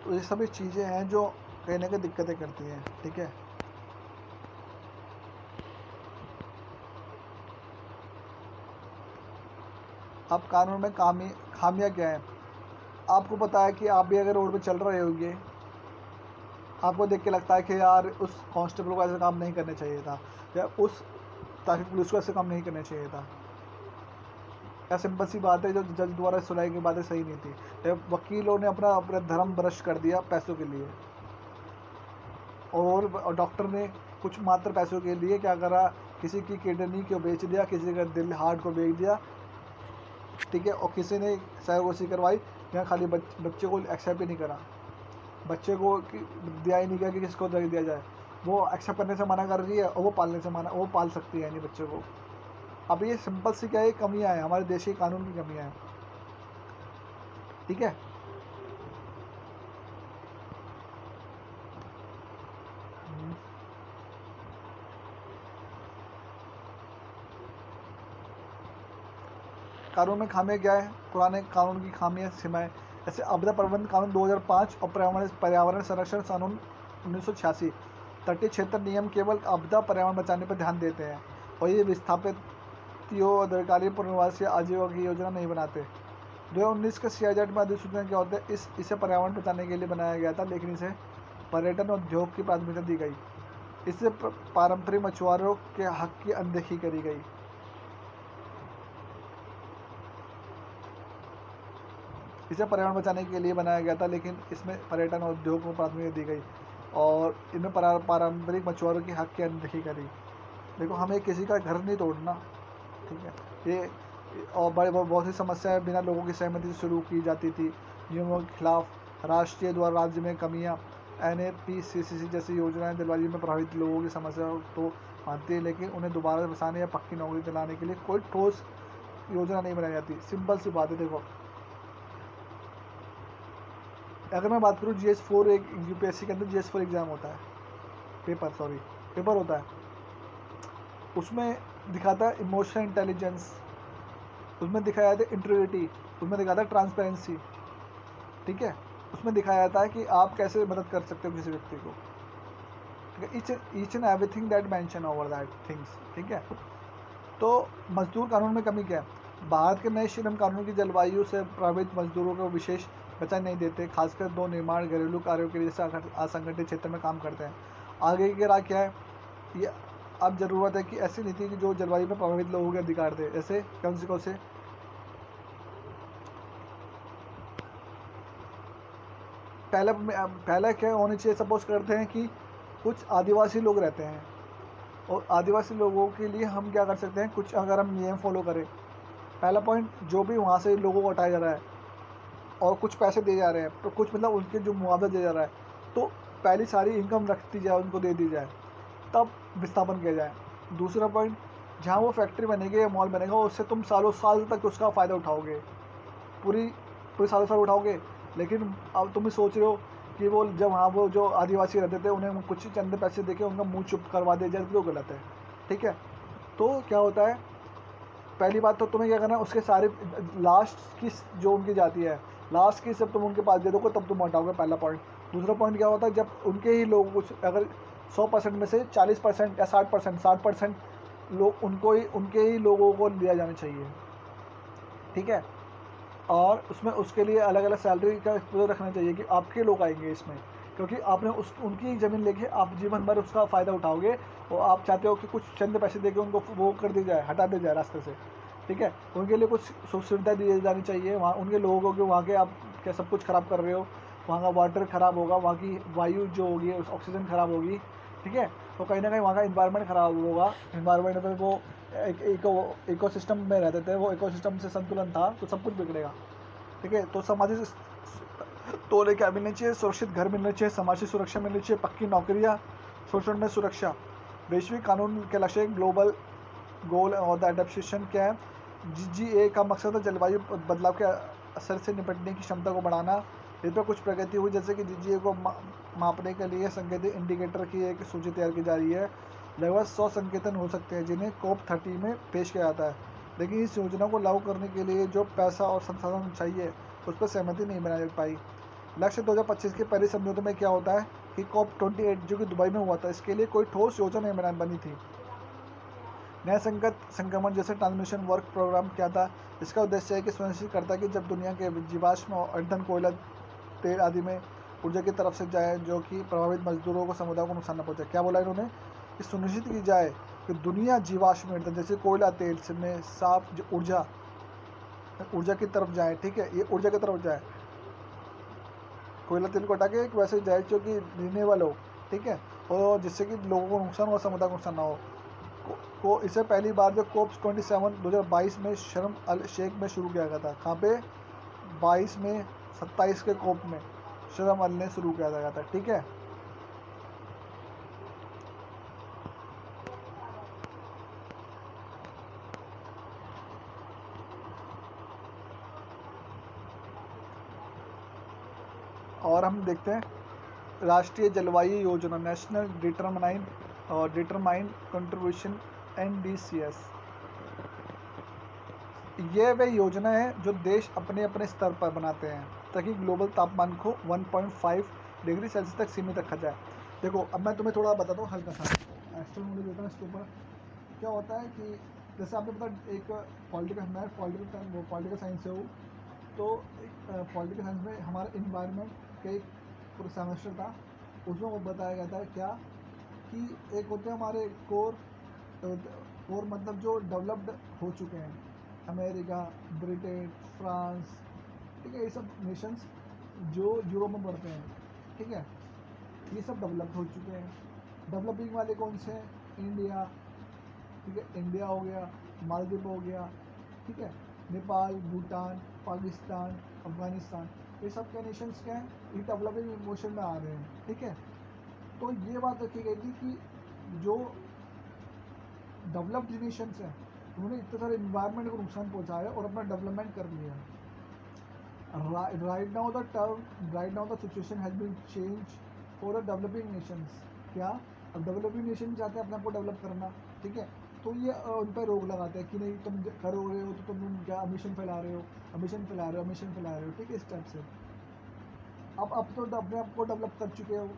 तो ये सभी चीज़ें हैं जो कहीं ना कहीं दिक्कतें करती हैं, ठीक है। अब कानून में खामियां क्या है, आपको पता है कि आप भी अगर रोड पे चल रहे होंगे, आपको देख के लगता है कि यार उस कांस्टेबल को ऐसा काम नहीं करना चाहिए था, या उस ट्रैफिक पुलिस को ऐसे काम नहीं करना चाहिए था। या सिंपल सी बात है, जो जज द्वारा सुनाई की बातें सही नहीं थी, वकीलों ने अपना धर्म भ्रष्ट कर दिया पैसों के लिए, और डॉक्टर ने कुछ मात्र पैसों के लिए क्या करा, किसी की किडनी को बेच दिया, किसी का दिल हार्ट को बेच दिया, ठीक है। और किसी ने सरोगेसी करवाई, यहाँ खाली बच्चे को एक्सेप्ट ही नहीं करा, बच्चे को दिया ही नहीं गया कि किसको दिया जाए, वो एक्सेप्ट करने से मना कर रही है और वो पालने से मना, वो पाल सकती है नहीं बच्चे को। अब ये सिंपल सी क्या है, कमियां हैं हमारे देश के कानून की, कमियां हैं, ठीक है। कानून में खामियां क्या है, पुराने कानून की खामियां सीमाएं, जैसे आपदा प्रबंधन कानून 2005 और पर्यावरण संरक्षण कानून 1986। तटीय क्षेत्र नियम केवल आपदा पर्यावरण बचाने पर ध्यान देते हैं और ये विस्थापितों, दीर्घकालीन पुनर्वास या आजीविका की योजना नहीं बनाते। 2019 के CIZ में अधिसूचना क्या होता है, इसे पर्यावरण बचाने के लिए बनाया गया था, लेकिन इसे पर्यटन उद्योग की प्राथमिकता दी गई। इससे पारंपरिक मछुआरों के हक की अनदेखी करी गई। इसे पर्यावरण बचाने के लिए बनाया गया था, लेकिन इसमें पर्यटन और उद्योग को प्राथमिकता दी गई और इनमें पारंपरिक मछुआरों की हक की अनदेखी करी। देखो हमें किसी का घर नहीं तोड़ना, ठीक है, ये और बहुत सी समस्याएं बिना लोगों की सहमति से शुरू की जाती थी। नियमों के खिलाफ राष्ट्रीय द्वारा राज्य में कमियां, NAPCC जैसी योजनाएं जलवायु में प्रभावित लोगों की समस्याओं तो मानती है, लेकिन उन्हें दोबारा बसाने या पक्की नौकरी दिलाने के लिए कोई ठोस योजना नहीं बनाई जाती। सिंपल सी बात है, देखो अगर मैं बात करूँ GS4, एक UPSC के अंदर GS4 एग्ज़ाम होता है, पेपर होता है, उसमें दिखाता है इमोशनल इंटेलिजेंस, उसमें दिखाया जाता है इंटीग्रिटी, उसमें दिखाता है ट्रांसपेरेंसी, ठीक है, उसमें दिखाया जाता है कि आप कैसे मदद कर सकते हो किसी व्यक्ति को, ठीक है, each and everything that mention over that things, ठीक है। तो मजदूर कानून में कमी क्या है, भारत के नए श्रम कानून की जलवायु से प्रभावित मजदूरों को विशेष बचा नहीं देते, खासकर दो निर्माण, घरेलू कार्यों के लिए जैसे असंगठित क्षेत्र में काम करते हैं। आगे की राह क्या है, ये अब ज़रूरत है कि ऐसी नीति की जो जलवायु में प्रभावित लोगों के अधिकार दे, ऐसे कौन से पहले क्या होनी चाहिए, सपोज करते हैं कि कुछ आदिवासी लोग रहते हैं और आदिवासी लोगों के लिए हम क्या कर सकते हैं, कुछ अगर हम नियम फॉलो करें। पहला पॉइंट, जो भी वहाँ से लोगों को हटाया जा रहा है और कुछ पैसे दिए जा रहे हैं, तो कुछ मतलब उनके जो मुआवजा दिया जा रहा है, तो पहली सारी इनकम रख दी जाए, उनको दे दी जाए, तब विस्थापन किया जाए। दूसरा पॉइंट, जहाँ वो फैक्ट्री बनेगी या मॉल बनेगा उससे तुम सालों साल तक उसका फ़ायदा उठाओगे, पूरी पूरी सालों साल उठाओगे। लेकिन अब तुम सोच रहे हो कि वो जब वहाँ वो जो आदिवासी रहते थे उन्हें कुछ ही चंद पैसे देके उनका मुंह चुप करवा दिया जाए तो गलत है। ठीक है, तो क्या होता है, पहली बात तो तुम्हें क्या करना है, उसके सारे लास्ट की जो उनकी जाती है लास्ट की सब तुम उनके पास दे दोगे तब तुम हटाओगे, पहला पॉइंट। दूसरा पॉइंट क्या होता है, जब उनके ही लोग अगर 100% में से 40% या 60% लोग उनके ही लोगों को लिया जाना चाहिए। ठीक है, और उसमें उसके लिए अलग अलग सैलरी का एक्सपोजर रखना चाहिए कि आपके लोग आएंगे इसमें, क्योंकि आपने उनकी ज़मीन लेके आप जीवन भर उसका फ़ायदा उठाओगे और आप चाहते हो कि कुछ चंद पैसे देके उनको वो कर दी जाए, हटा दी जाए रास्ते से। ठीक है, उनके लिए कुछ सुख सुविधा दी जानी चाहिए। वहाँ उनके लोगों को कि वहाँ के आप क्या सब कुछ ख़राब कर रहे हो, वहाँ का वाटर ख़राब होगा, वहाँ की वायु जो होगी ऑक्सीजन ख़राब होगी। ठीक है, तो कहीं ना कहीं वहाँ का इन्वायरमेंट ख़राब होगा। इन्वायरमेंट में वो एक इकोसिस्टम में रहते थे, वो इकोसिस्टम से संतुलन था तो सब कुछ बिगड़ेगा। ठीक है, तो सामाजिक तोड़े क्या मिलने चाहिए, सुरक्षित घर मिलने चाहिए, सामाजिक सुरक्षा मिलनी चाहिए, पक्की नौकरियाँ, शोषण में सुरक्षा, वैश्विक कानून के लक्ष्य, ग्लोबल गोल और द एडेप्टेशन क्या है। GGA का मकसद है जलवायु बदलाव के असर से निपटने की क्षमता को बढ़ाना। इस पर कुछ प्रगति हुई, जैसे कि GGA को मापने के लिए संकेतित इंडिकेटर की एक सूची तैयार की जा रही है। लगभग 100 संकेतन हो सकते हैं जिन्हें COP30 में पेश किया जाता है, लेकिन इस योजना को लागू करने के लिए जो पैसा और संसाधन चाहिए उस पर सहमति नहीं बना पाई। लक्ष्य 2025 के पेरिस समझौते में क्या होता है कि COP28 जो कि दुबई में हुआ था, इसके लिए कोई ठोस योजना नहीं बनी थी। नया संक्रमण जैसे ट्रांसमिशन वर्क प्रोग्राम क्या था, इसका उद्देश्य है कि सुनिश्चित करता है कि जब दुनिया के जीवाश्म और ईंधन, कोयला, तेल आदि में ऊर्जा की तरफ से जाए जो कि प्रभावित मजदूरों को, समुदाय को नुकसान न पहुंचाए। क्या बोला इन्होंने कि सुनिश्चित की जाए कि दुनिया जीवाश्म ईंधन जैसे कोयला, तेल में साफ ऊर्जा की तरफ जाए। ठीक है, ये ऊर्जा की तरफ जाए, कोयला तेल को हटा के वैसे जाए जो कि रिन्यूएबल हो। ठीक है, और जिससे कि लोगों को नुकसान और समुदाय को नुकसान ना हो। को इसे पहली बार जो COP27 2022 में शर्म अल शेख में शुरू किया गया था। कहाँ पे, 22 में 27 के COP में शर्म अल ने शुरू किया गया था। ठीक है, और हम देखते हैं राष्ट्रीय जलवायु योजना, नेशनल डिटरमाइंड कंट्रीब्यूशन NDCS। ये वह योजना है जो देश अपने अपने स्तर पर बनाते हैं ताकि ग्लोबल तापमान को 1.5 डिग्री सेल्सियस तक सीमित रखा जाए। देखो, अब मैं तुम्हें थोड़ा बताता हूँ हल्का सा एक्स्ट्रा नॉलेज देता हूँ इसके ऊपर। क्या होता है कि जैसे आपने पता एक मैं पॉलिटिकल साइंस से हूँ, तो एक पॉलिटिकल साइंस में हमारा इन्वायरमेंट का एक पूरा सेमेस्टर था, उसमें वो बताया गया था क्या कि एक होते हैं हमारे कोर मतलब जो डेवलप्ड हो चुके हैं, अमेरिका, ब्रिटेन, फ्रांस। ठीक है, ये सब नेशंस जो यूरोप में पड़ते हैं। ठीक है, ये सब डेवलप्ड हो चुके हैं। डेवलपिंग वाले कौन से हैं, इंडिया। ठीक है, इंडिया हो गया, मालदीव हो गया। ठीक है, नेपाल, भूटान, पाकिस्तान, अफगानिस्तान, ये सब के नेशंस क्या हैं, ये डेवलपिंग मोशन में आ रहे हैं। ठीक है, तो ये बात रखी गई थी कि जो डेवलप्ड नेशंस हैं उन्होंने इतने सारे इन्वायरमेंट को नुकसान पहुंचाया और अपना डेवलपमेंट कर लिया। Right now the situation has been change for the developing nations. क्या, अब डेवलपिंग नेशन चाहते हैं अपने आप को डेवलप करना। ठीक है, तो ये उन पर रोक लगाते हैं कि नहीं तुम कर रहे हो तो तुम क्या एमिशन फैला रहे हो। ठीक है, इस टाइप से अब तो अपने आप को डेवलप कर चुके हो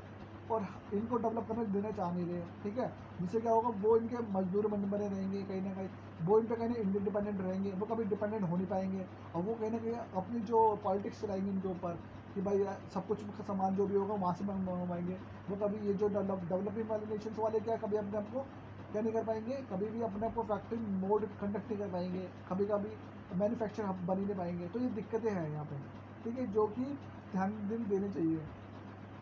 और इनको डेवलप करने देना चाह नहीं रहे। ठीक है, जिससे क्या होगा, वो इनके मजदूर बने रहेंगे कहीं ना कहीं, वो इन पर कहीं इंडिपेंडेंट रहेंगे, वो कभी डिपेंडेंट हो नहीं पाएंगे और वो कहीं ना कहीं अपनी जो पॉलिटिक्स चलाएंगे इनके ऊपर कि भाई सब कुछ का सामान जो भी होगा वहाँ से मंगवाएंगे। वो कभी ये जो डेवलपिंग वाले नेशंस वाले क्या कभी अपने आप को क्या नहीं कर पाएंगे, कभी भी अपने आप को फैक्ट्री मोड कंडक्ट नहीं कर पाएंगे, कभी मैन्युफैक्चर हब बन ही नहीं पाएंगे। तो ये दिक्कतें हैं यहाँ पे। ठीक है, जो कि ध्यान देने चाहिए।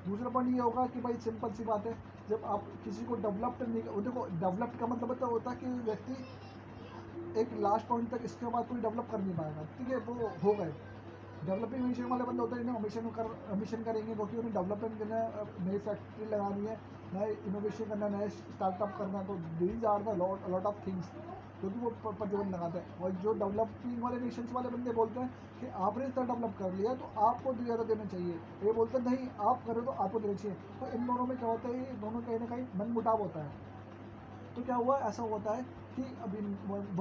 दूसरा पॉइंट ये होगा कि भाई सिंपल सी बात है, जब आप किसी को डेवलप्ड नहीं, देखो डेवलप्ड का मतलब तो होता है कि व्यक्ति एक लास्ट पॉइंट तक इसके बाद कोई डेवलप कर नहीं पाएगा। ठीक है, वो हो गए डेवलपिंग नेशन वाले बंदे होते हैं, इन्हें एमिशन करेंगे क्योंकि उन्हें डेवलपमेंट करना है, नई फैक्ट्री लगानी है, नए इनोवेशन करना है, नए स्टार्टअप करना है। तो these are the lot of things. क्योंकि वो प्रतिबंध लगाते हैं। और जो डेवलपिंग वाले नेशंस वाले बंदे बोलते हैं कि आपने इतना डेवलप कर लिया तो आपको ज़्यादा देना चाहिए, ये बोलते हैं नहीं आप करो तो आपको देना चाहिए। तो इन दोनों में क्या होता है, ये दोनों कहीं ना कहीं मनमुटाव होता है। तो क्या हुआ, ऐसा होता है कि अभी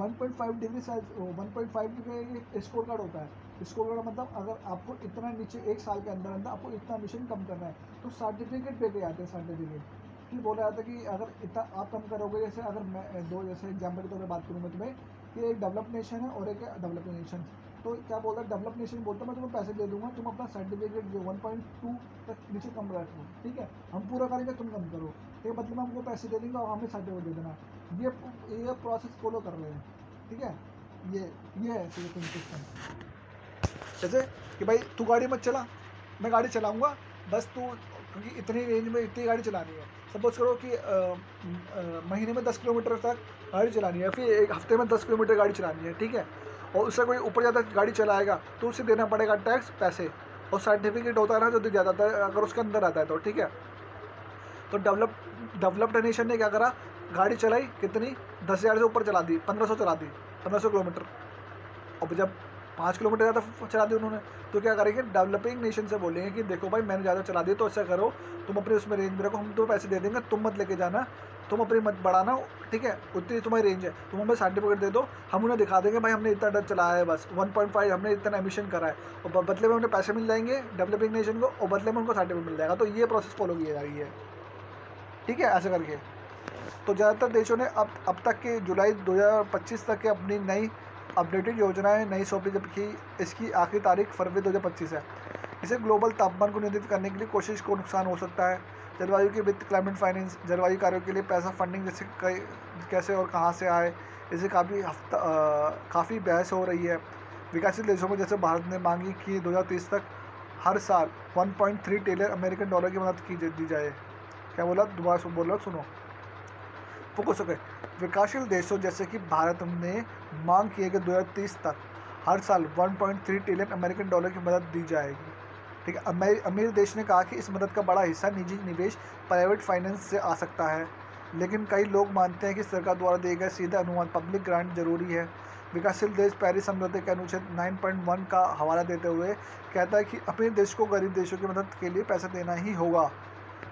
1.5 डिग्री सेल्सियस 1.5 के स्कोर कार्ड होता है। स्कोर कार्ड मतलब अगर आपको इतना नीचे 1 साल के अंदर अंदर आपको इतना मिशन कम करना है तो सर्टिफिकेट दे के आते हैं। सर्टिफिकेट कि बोला जाता है कि अगर इतना आप कम करोगे, जैसे अगर मैं दो जैसे एग्जाम्पल के तौर पर बात करूँ मैं तुम्हें कि एक डेवलप नेशन है और एक डेवलपिंग नेशन। तो क्या बोलता है डेवलप नेशन, बोलता है मैं तुम्हें पैसे दे दूंगा, तुम अपना सर्टिफिकेट जो 1.2 तक नीचे कम रखो, ठीक है, हम पूरा करेंगे तुम कम करो, ये मतलब हमको पैसे दे देंगे और हमें सर्टिफिकेट दे देना। ये प्रोसेस फॉलो कर रहे हैं, ठीक है। ये है सिस्टम। जैसे कि भाई तू गाड़ी मत चला, मैं गाड़ी चलाऊँगा, बस तू क्योंकि इतनी रेंज में इतनी गाड़ी चलानी है। सपोज करो कि महीने में 10 किलोमीटर तक गाड़ी चलानी है, फिर एक हफ्ते में 10 किलोमीटर गाड़ी चलानी है, ठीक है, और उससे कोई ऊपर ज़्यादा गाड़ी चलाएगा तो उसे देना पड़ेगा टैक्स, पैसे, और सर्टिफिकेट होता है ना जो दिया जाता है अगर उसके अंदर आता है तो, ठीक है। तो डेवलप्ड नेशन ने क्या करा, गाड़ी चलाई कितनी 10,000 से ऊपर चला दी, 1500 चला दी, 1500 किलोमीटर। और जब 5 किलोमीटर ज़्यादा चला दी उन्होंने तो क्या करेंगे, डेवलपिंग नेशन से बोलेंगे कि देखो भाई मैंने ज़्यादा चला दी तो ऐसा करो, तुम अपने उसमें रेंज में रखो, हम तो पैसे दे देंगे, तुम मत लेके जाना, तुम अपनी मत बढ़ाना, ठीक है, उतनी तुम्हारी रेंज है, तुम हमें सर्टिफिकेट दे दो, हम उन्हें दिखा देंगे भाई हमने इतना चलाया है, बस 1.5 हमने इतना एमिशन करा है, और बदले में उन्हें पैसे मिल जाएंगे डेवलपिंग नेशन को, और बदले में उनको सर्टिफिकेट मिल जाएगा। तो ये प्रोसेस फॉलो की जा रही है, ठीक है, ऐसे करके। तो ज़्यादातर देशों ने अब तक के जुलाई 2025 तक के अपनी नई अपडेटेड योजनाएं नई सौंपी, जबकि इसकी आखिरी तारीख फरवरी 2025 है। इसे ग्लोबल तापमान को नियंत्रित करने के लिए कोशिश को नुकसान हो सकता है। जलवायु के वित्त, क्लाइमेट फाइनेंस, जलवायु कार्यों के लिए पैसा फंडिंग जैसे कैसे और कहाँ से आए, इसे काफ़ी बहस हो रही है। विकासशील देशों में जैसे भारत ने मांगी कि 2030 तक हर साल 1.3 ट्रिलियन अमेरिकन डॉलर की मदद दी जाए। क्या बोला, दोबारा बोल रहा, सुनो, फोकस हो गए। विकासशील देशों जैसे कि भारत ने मांग की है कि 2030 तक हर साल 1.3 ट्रिलियन अमेरिकन डॉलर की मदद दी जाएगी, ठीक है। अमीर देश ने कहा कि इस मदद का बड़ा हिस्सा निजी निवेश, प्राइवेट फाइनेंस से आ सकता है, लेकिन कई लोग मानते हैं कि सरकार द्वारा दिए गए सीधे अनुमान, पब्लिक ग्रांट जरूरी है। विकासशील देश पेरिस समझौते के अनुच्छेद 9.1 का हवाला देते हुए कहता है कि अमीर देश को गरीब देशों की मदद के लिए पैसा देना ही होगा।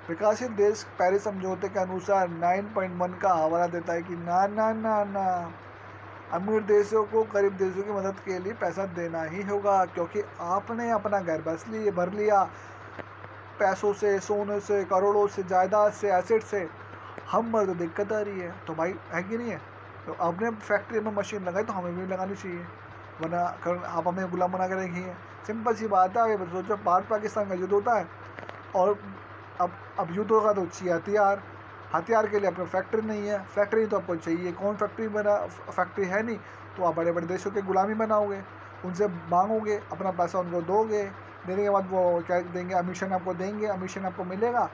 विकासशील देश पेरिस समझौते के अनुसार 9.1 का हवाला देता है कि ना ना ना ना, अमीर देशों को गरीब देशों की मदद के लिए पैसा देना ही होगा, क्योंकि आपने अपना घर भर लिया पैसों से, सोने से, करोड़ों से, जायदाद से, एसेट से, हम पर तो दिक्कत आ रही है। तो भाई है कि नहीं है, तो आपने फैक्ट्री में मशीन लगाई तो हमें भी लगानी चाहिए, वरना आप हमें गुलाम बना के रखिए। सिंपल सी बात है। सोचो भारत पाकिस्तान का युद्ध होता है और अब युद्ध होगा तो चाहिए हथियार के लिए अपने फैक्ट्री नहीं है, फैक्ट्री तो आपको चाहिए, कौन फैक्ट्री है नहीं, तो आप बड़े बड़े देशों के गुलामी बनाओगे, उनसे मांगोगे, अपना पैसा उनको दोगे, देने के बाद वो क्या देंगे, अमीशन आपको देंगे, अमीशन आपको मिलेगा,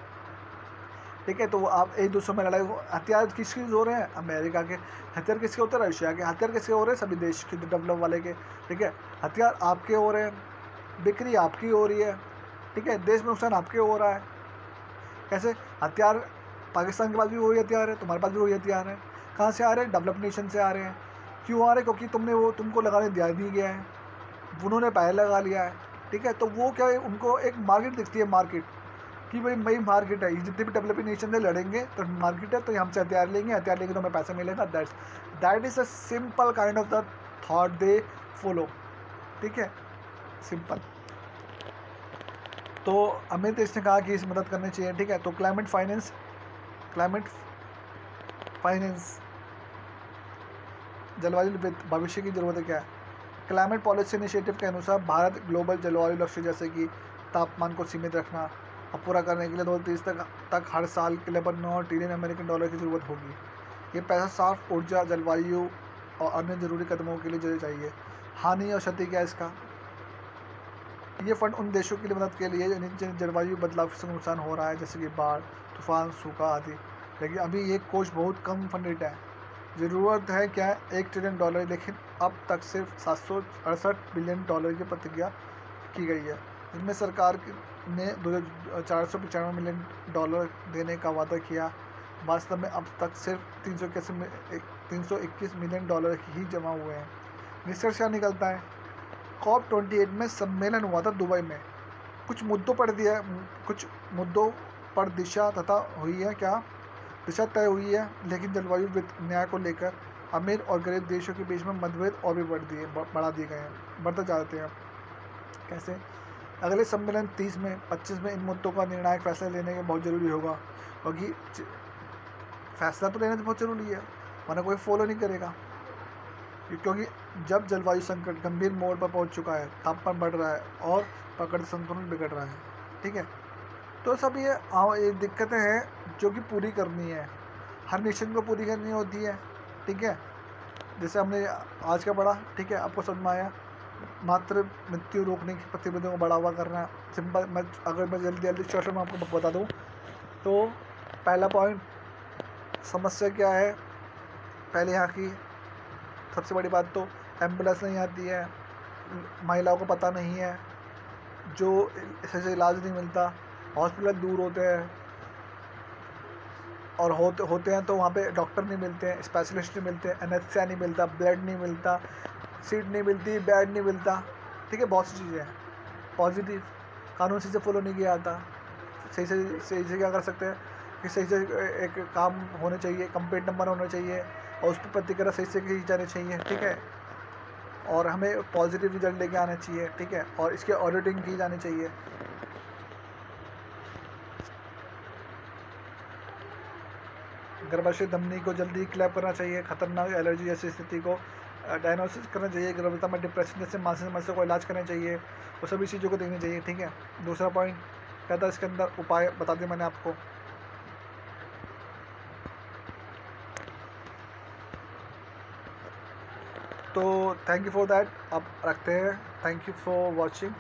ठीक है। तो आप एक दूसरे में लड़ाई, हथियार किसके हो रहे हैं, अमेरिका के हथियार किसके होते हैं, रशिया के हथियार किसके हो रहे हैं, सभी देश के डेवलप वाले के, ठीक है। हथियार आपके हो रहे हैं, बिक्री आपकी हो रही है, ठीक है, देश में नुकसान आपके हो रहा है। कैसे, हथियार पाकिस्तान के पास भी वही हथियार है, तुम्हारे पास भी वही हथियार है, कहाँ से आ रहे हैं, डेवलप नेशन से आ रहे हैं। क्यों आ रहे हैं, क्योंकि तुमको लगाने दिया गया है, उन्होंने पैसे लगा लिया है, ठीक है। तो वो क्या है, उनको एक मार्केट दिखती है, मार्केट कि भाई मार्केट है, जितने भी डेवलपिंग नेशन से लड़ेंगे तो मार्केट है, तो हमसे हथियार लेंगे तो हमें पैसा मिलेगा। That is a simple kind of the thought they follow, ठीक है, सिंपल। तो अमीर देश ने कहा कि इस मदद करनी चाहिए, ठीक है। तो क्लाइमेट फाइनेंस जलवायु वित्त भविष्य की ज़रूरत है क्या है। क्लाइमेट पॉलिसी इनिशिएटिव के अनुसार भारत ग्लोबल जलवायु लक्ष्य जैसे कि तापमान को सीमित रखना और पूरा करने के लिए 2030 तक हर साल के लगभग 9 ट्रिलियन अमेरिकन डॉलर की ज़रूरत होगी। ये पैसा साफ ऊर्जा, जलवायु और अन्य ज़रूरी कदमों के लिए चाहिए। हानि और क्षति क्या है इसका, ये फंड उन देशों की मदद के लिए जिन जलवायु बदलाव से नुकसान हो रहा है, जैसे कि बाढ़, तूफान, सूखा आदि। लेकिन अभी ये कोष बहुत कम फंडेड है। ज़रूरत है क्या, 1 ट्रिलियन डॉलर, लेकिन अब तक सिर्फ 768 बिलियन डॉलर की प्रतिज्ञा की गई है, जिसमें सरकार ने 495 मिलियन डॉलर देने का वादा किया वास्तव में अब तक सिर्फ 321 मिलियन डॉलर ही जमा हुए हैं। निष्कर्ष क्या निकलता है? COP28 में सम्मेलन हुआ था दुबई में। कुछ मुद्दों पर दिशा तय हुई है, लेकिन जलवायु न्याय को लेकर अमीर और गरीब देशों के बीच में मतभेद और भी बढ़ा दिए गए हैं, बढ़ते जाते हैं। कैसे? अगले सम्मेलन 25 में इन मुद्दों का निर्णायक फैसला लेने के बहुत ज़रूरी होगा, क्योंकि फैसला तो लेना तो बहुत ज़रूरी है, वरना कोई फॉलो नहीं करेगा। क्योंकि जब जलवायु संकट गंभीर मोड़ पर पहुंच चुका है, तापमान बढ़ रहा है और प्रकृति संतुलन बिगड़ रहा है, ठीक है, तो सब ये दिक्कतें हैं जो कि पूरी करनी है, हर नेशन को पूरी करनी होती है, ठीक है। जैसे हमने आज का पढ़ा, ठीक है, आपको समझ में आया। मात्र मृत्यु रोकने की गतिविधियों को बढ़ावा करना, सिंपल। मैं जल्दी शॉर्ट में आपको बता दूँ तो पहला पॉइंट, समस्या क्या है? पहले यहाँ की सबसे बड़ी बात तो एम्बुलेंस नहीं आती है, महिलाओं को पता नहीं है, जो सही इलाज नहीं मिलता, हॉस्पिटल दूर होते हैं, और होते हैं तो वहाँ पे डॉक्टर नहीं मिलते हैं, स्पेशलिस्ट नहीं मिलते हैं, एनेस्थीसिया नहीं मिलता, ब्लड नहीं मिलता, सीट नहीं मिलती, बेड नहीं मिलता, ठीक है, बहुत सी चीज़ें हैं। पॉजिटिव, कानून सही से फॉलो नहीं किया जाता। सही से क्या कर सकते हैं कि सही से एक काम होने चाहिए, कंप्लेंट नंबर होना चाहिए, और उस पर प्रतिक्रिया सही से की जानी चाहिए, ठीक है, और हमें पॉजिटिव रिजल्ट लेके आना चाहिए, ठीक है, और इसकी ऑडिटिंग की जानी चाहिए। गर्भाशय धमनी को जल्दी क्लैप करना चाहिए, खतरनाक एलर्जी जैसी स्थिति को डायग्नोसिस करना चाहिए, गर्भवती में डिप्रेशन जैसे मानसिक समस्या को इलाज करना चाहिए, वो सभी चीज़ों को देखनी चाहिए, ठीक है। दूसरा पॉइंट क्या था इसके अंदर? उपाय बता दिए मैंने आपको। तो थैंक यू फॉर दैट, अब रखते हैं। Thank you for watching.